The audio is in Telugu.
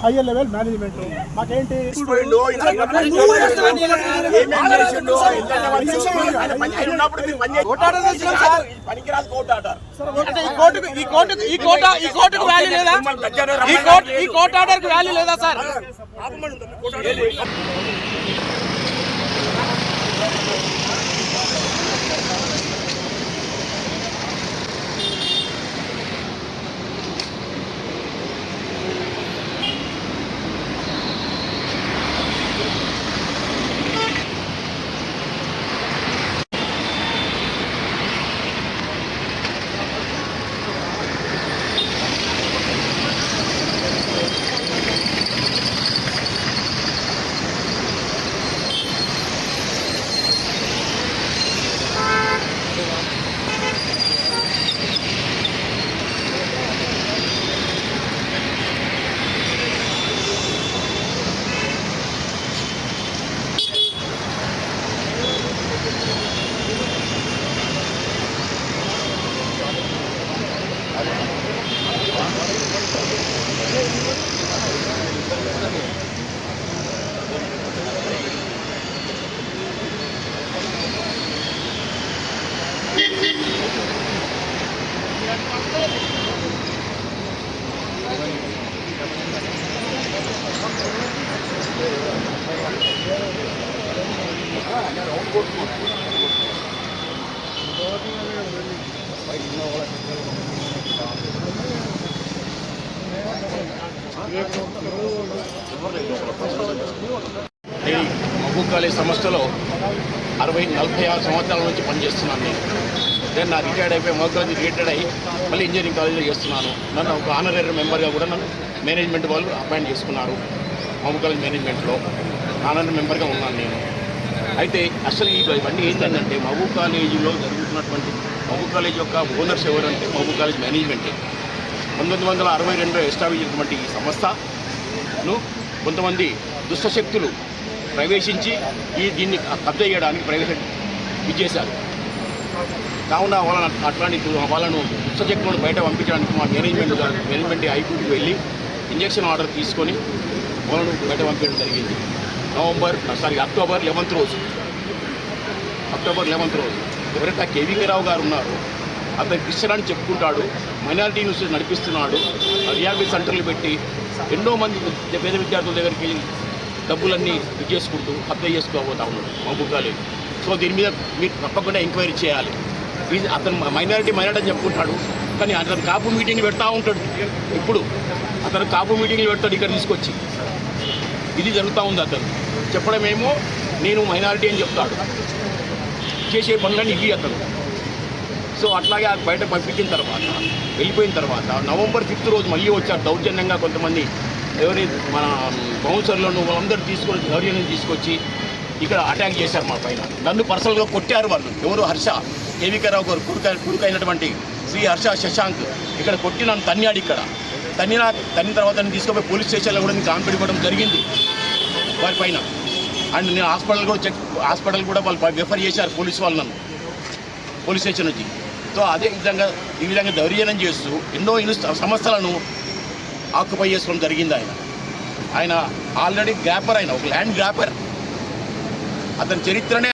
హైయర్ లెవెల్ మేనేజ్మెంట్ మాకేంటి ఈ కోర్టుకు వాల్యూ లేదా? ఈ కోర్టు ఆర్డర్ కు వాల్యూ లేదా సార్? నేను మహబూబ్ కాలేజ్ సంస్థలో 46 సంవత్సరాల నుంచి పనిచేస్తున్నాను. నేను నా రిటైర్డ్ అయిపోయి మహబూబ్ కాలేజ్ రిటైర్డ్ అయ్యి మళ్ళీ ఇంజనీరింగ్ కాలేజ్లో చేస్తున్నాను. నన్ను ఒక ఆనరీ మెంబర్గా కూడా నన్ను మేనేజ్మెంట్ వాళ్ళు అపాయింట్ చేసుకున్నారు. మహబూబ్ కాలేజ్ మేనేజ్మెంట్లో ఆనరీ మెంబర్గా ఉన్నాను నేను. అయితే అసలు ఇవన్నీ ఏంటంటే మహబూబ్ కాలేజీలో జరుగుతున్నటువంటి మహబూబ్ కాలేజ్ యొక్క ఓనర్స్ ఎవరంటే మహబూబ్ కాలేజ్ మేనేజ్మెంటే. 1962 ఎస్టాబ్లిష్ అయినటువంటి ఈ సంస్థను కొంతమంది దుష్టశక్తులు ప్రవేశించి దీన్ని కబ్జా చేయడానికి ఇచ్చేశారు. కావున వాళ్ళను దుష్టశక్తులను బయట పంపించడానికి మా మేనేజ్మెంట్ హైకోర్టుకి వెళ్ళి ఇంజక్షన్ ఆర్డర్ తీసుకొని వాళ్ళను బయట పంపించడం జరిగింది. అక్టోబర్ 11th రోజు ఎవరైతే కేవీకే రావు గారు ఉన్నారో అతను క్రిస్టియన్ అని చెప్పుకుంటాడు, మైనారిటీ యూనివర్సిటీ నడిపిస్తున్నాడు, రియాలిటీ సెంటర్లు పెట్టి ఎన్నో మంది పేద విద్యార్థుల దగ్గరికి డబ్బులన్నీ చేసుకుంటూ హత్య చేసుకోబోతా ఉన్నాడు మహబూబ్ కాలేజ్. సో దీని మీద మీరు తప్పకుండా ఎంక్వైరీ చేయాలి. అతను మైనారిటీ అని చెప్పుకుంటాడు, కానీ అతను కాపు మీటింగ్లు పెడతా ఉంటాడు. ఇప్పుడు అతను కాపు మీటింగ్లు పెడతాడు ఇక్కడ తీసుకొచ్చి. ఇది జరుగుతూ ఉంది. అతను చెప్పడమేమో నేను మైనారిటీ అని చెప్తాడు, చేసే పనులన్నీ ఇవి అతను. సో అట్లాగే అది బయట పంపించిన తర్వాత వెళ్ళిపోయిన తర్వాత November 5th రోజు మళ్ళీ వచ్చారు దౌర్జన్యంగా. కొంతమంది ఎవరైతే మన బౌన్సర్లను వాళ్ళందరూ దౌర్జన్యం తీసుకొచ్చి ఇక్కడ అటాక్ చేశారు మా పైన. నన్ను పర్సనల్గా కొట్టారు వాళ్ళు. ఎవరు హర్ష, కేవీకే రావు గారు కొడుకు అయినటువంటి శ్రీ హర్ష శశాంక్ ఇక్కడ కొట్టి నన్ను తన్నాడు. ఇక్కడ తన్నిన తర్వాత నేను తీసుకుపోయి పోలీస్ స్టేషన్లో కూడా కాంప్లైంట్ ఇవ్వడం జరిగింది వారి పైన. అండ్ నేను హాస్పిటల్ కూడా వాళ్ళు రెఫర్ చేశారు పోలీసు వాళ్ళు నన్ను పోలీస్ స్టేషన్ నుంచి. సో అదే విధంగా ఈ విధంగా దౌర్జన్యం చేస్తూ ఎన్నో సంస్థలను ఆక్యుపై చేసుకోవడం జరిగింది. ఆయన ఆల్రెడీ గ్రాపర్, ఆయన ఒక ల్యాండ్ గ్రాపర్. అతని చరిత్రనే